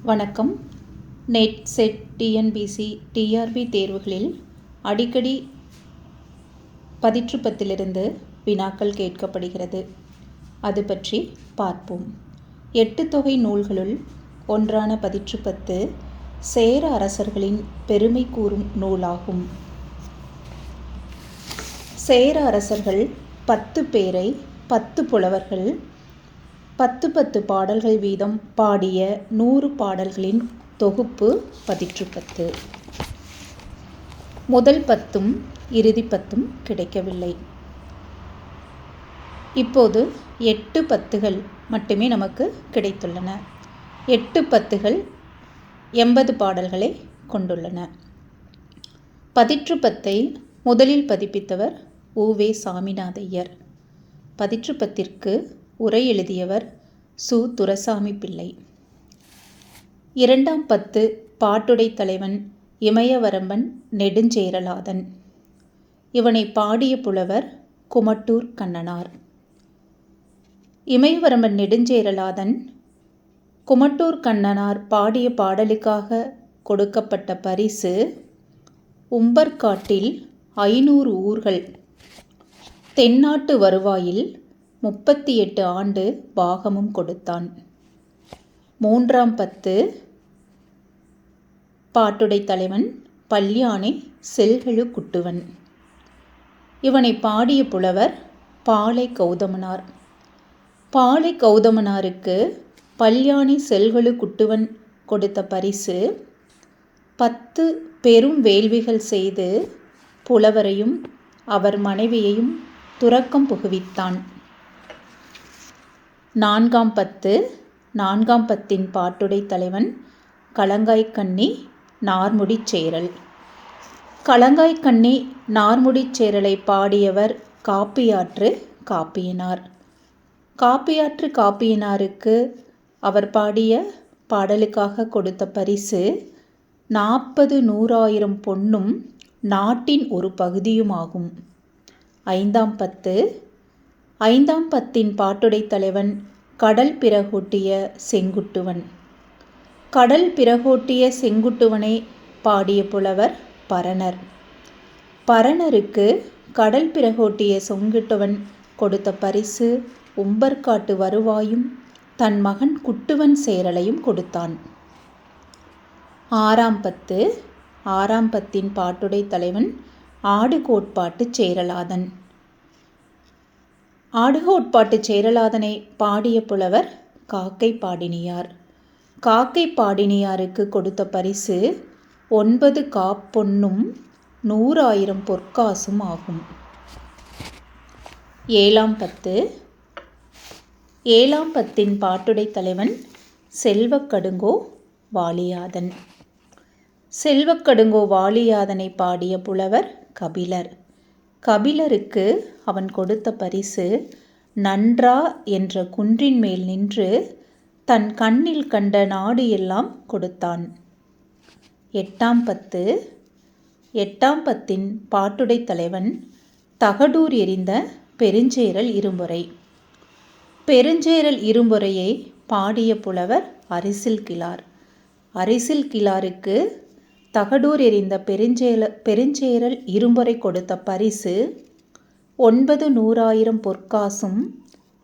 வணக்கம். Net, set, TNPSC, TRP தேர்வுகளில் அடிக்கடி பதிற்றுப்பத்திலிருந்து வினாக்கள் கேட்கப்படுகிறது. அது பற்றி பார்ப்போம். 8 தொகை நூல்களுள் ஒன்றான பதிற்றுப்பத்து சேர அரசர்களின் பெருமை கூறும் நூலாகும். சேர அரசர்கள் 10 பேரை 10 புலவர்கள் 10 பாடல்கள் வீதம் பாடிய 100 பாடல்களின் தொகுப்பு பதிற்றுப்பத்து. முதல் 10ம் இறுதி 10ம் கிடைக்கவில்லை. இப்போது 8 பத்துகள் மட்டுமே நமக்கு கிடைத்துள்ளன. 8 பத்துகள் 80 பாடல்களை கொண்டுள்ளன. பதிற்றுப்பத்தை முதலில் பதிப்பித்தவர் உ.வே. சாமிநாதையர். பதிற்றுப்பத்திற்கு உரை எழுதியவர் சு. துரைசாமி பிள்ளை. 2ஆம் பத்து பாட்டுடை தலைவன் இமயவரம்பன் நெடுஞ்சேரலாதன். இவனை பாடிய புலவர் குமட்டூர் கண்ணனார். இமயவரம்பன் நெடுஞ்சேரலாதன் குமட்டூர் கண்ணனார் பாடிய பாடலுக்காக கொடுக்கப்பட்ட பரிசு உம்பர்காட்டில் 500 ஊர்கள், தென்னாட்டு வருவாயில் 38 ஆண்டு பாகமும் கொடுத்தான். 3ஆம் பத்து பாட்டுடை தலைவன் பல்யானை செல்கெழு குட்டுவன். இவனை பாடிய புலவர் பாலை கௌதமனார். பாலை கௌதமனாருக்கு பல்யானை செல்கெழு குட்டுவன் கொடுத்த பரிசு 10 பெரும் வேள்விகள் செய்து புலவரையும் அவர் மனைவியையும் துறக்கம் புகுவித்தான். 4ஆம் பத்து 4ஆம் பத்தின் பாட்டுடை தலைவன் களங்காய்க்கண்ணி நார்முடிச்சேரல். களங்காய்க்கண்ணி நார்முடிச்சேரலை பாடியவர் காப்பியாற்று காப்பியனார். காப்பியாற்று காப்பியனாருக்கு அவர் பாடிய பாடலுக்காக கொடுத்த பரிசு 40,100,000 பொன்னும் நாட்டின் ஒரு பகுதியுமாகும். 5ஆம் பத்து 5ஆம் பத்தின் பாட்டுடை தலைவன் கடல் பிறகோட்டிய செங்குட்டுவன். கடல் பிறகோட்டிய செங்குட்டுவனை பாடிய புலவர் பரணர். பரணருக்கு கடல் பிறகோட்டிய செங்குட்டுவன் கொடுத்த பரிசு உம்பர்காட்டு வருவாயும் தன் மகன் குட்டுவன் சேரலையும் கொடுத்தான். 6ஆம் பத்து 6ஆம் பத்தின் பாட்டுடை தலைவன் ஆடுகோட்பாட்டு சேரலாதன். ஆடுகோட்பாட்டு சேரலாதனை பாடிய புலவர் காக்கை பாடினியார். காக்கை பாடினியாருக்கு கொடுத்த பரிசு 9 காப்பொன்னும் 100,000 பொற்காசும் ஆகும். 7ஆம் பத்து 7ஆம் பத்தின் பாட்டுடை தலைவன் செல்வக்கடுங்கோ வாலியாதன். செல்வக்கடுங்கோ வாலியாதனை பாடிய புலவர் கபிலர். கபிலருக்கு அவன் கொடுத்த பரிசு நன்றா என்ற குன்றின் மேல் நின்று தன் கண்ணில் கண்ட நாடு எல்லாம் கொடுத்தான். 8ஆம் பத்து 8ஆம் பத்தின் பாட்டுடை தலைவன் தகடூர் எறிந்த பெருஞ்சேரல் இரும்பொறை. பெருஞ்சேரல் இரும்பொறையை பாடிய புலவர் அரிசில் கிழார். அரிசில் கிழாருக்கு தகடூர் எறிந்த பெருஞ்சேரல் இரும்பொறை கொடுத்த பரிசு 9,100,000 பொற்காசும்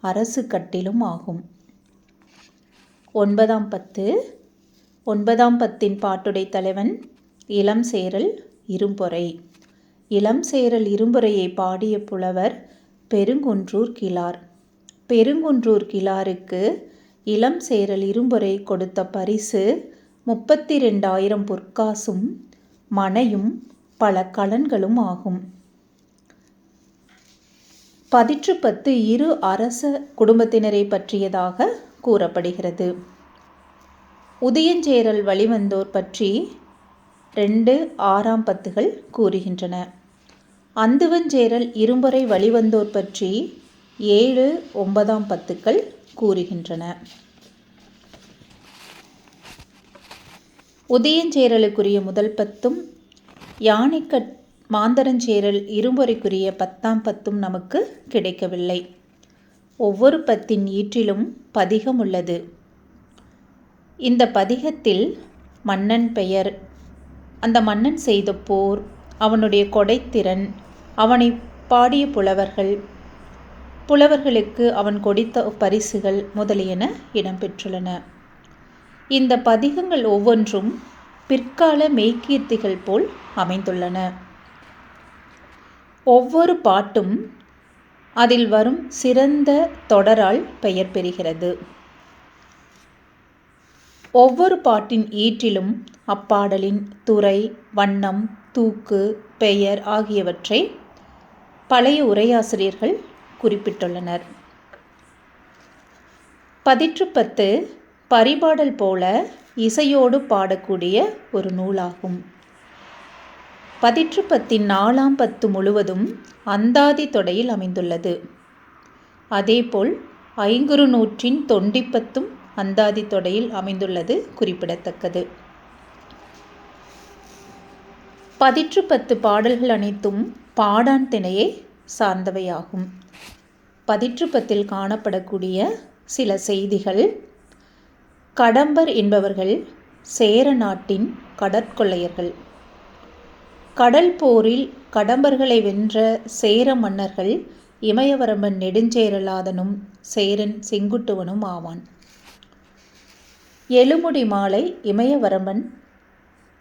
அரசு கட்டிலும் ஆகும். 9ஆம் பத்து 9ஆம் பத்தின் பாட்டுடை தலைவன் இளம் சேரல் இரும்பொறை. இளம் சேரல் இரும்பொறையை பாடிய புலவர் பெருங்குன்றூர் கிழார். பெருங்குன்றூர் கிழாருக்கு இளம் சேரல் இரும்பொறை கொடுத்த பரிசு 32,000 பொற்காசும் மனையும் பல கலன்களும் ஆகும். பதிற்றுப்பத்து இரு அரச குடும்பத்தினரை பற்றியதாக கூறப்படுகிறது. உதயஞ்சேரல் வழிவந்தோர் பற்றி 2, 6ஆம் பத்துகள் கூறுகின்றன. அந்துவஞ்சேரல் இரும்பொறை வழிவந்தோர் பற்றி 7, 9ஆம் பத்துக்கள் கூறுகின்றன. உதயஞ்சேரலுக்குரிய முதல் பத்தும் யானைக்கட் மாந்தரஞ்சேரல் இரும்பொறைக்குரிய 10ஆம் பத்தும் நமக்கு கிடைக்கவில்லை. ஒவ்வொரு பத்தின் ஈற்றிலும் பதிகம் உள்ளது. இந்த பதிகத்தில் மன்னன் பெயர், அந்த மன்னன் செய்த போர், அவனுடைய கொடைத்திறன், அவனை பாடிய புலவர்களுக்கு அவன் கொடுத்த பரிசுகள் முதலியன இடம்பெற்றுள்ளன. இந்த பதிகங்கள் ஒவ்வொன்றும் பிற்கால மெய்கீர்த்திகள் போல் அமைந்துள்ளன. ஒவ்வொரு பாட்டும் அதில் வரும் சிறந்த தொடரால் பெயர் பெறுகிறது. ஒவ்வொரு பாட்டின் ஈற்றிலும் அப்பாடலின் துறை, வண்ணம், தூக்கு, பெயர் ஆகியவற்றை பழைய உரையாசிரியர்கள் குறிப்பிட்டுள்ளனர். பதிற்றுப்பத்து பரிபாடல் போல இசையோடு பாடக்கூடிய ஒரு நூலாகும். பதிற்றுப்பத்தின் 4ஆம் பத்து முழுவதும் அந்தாதி தொடையில் அமைந்துள்ளது. அதேபோல் ஐங்குறுநூற்றின் தொண்டிப்பத்தும் அந்தாதி தொடையில் அமைந்துள்ளது குறிப்பிடத்தக்கது. பதிற்றுப்பத்து பாடல்கள் அனைத்தும் பாடான் திணையை சார்ந்தவையாகும். பதிற்றுப்பத்தில் காணப்படக்கூடிய சில செய்திகள்: கடம்பர் என்பவர்கள் சேர நாட்டின் கடற்கொள்ளையர்கள். கடல் போரில் கடம்பர்களை வென்ற சேர மன்னர்கள் இமயவரம்பன் நெடுஞ்சேரலாதனும் சேரன் செங்குட்டுவனும் ஆவான். எழுமுடி மாலை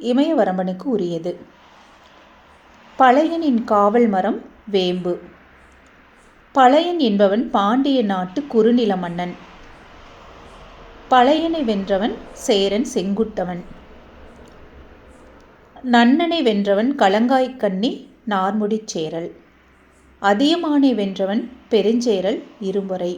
இமயவரம்பனுக்கு உரியது. பழையனின் காவல் மரம் வேம்பு. பழையன் என்பவன் பாண்டிய நாட்டு குறுநில மன்னன். பழையனை வென்றவன் சேரன் செங்குட்டவன். நன்னனை வென்றவன் களங்காய்க்கண்ணி நார்முடிச் சேரல். அதியமானை வென்றவன் பெருஞ்சேரல் இரும்பொறை.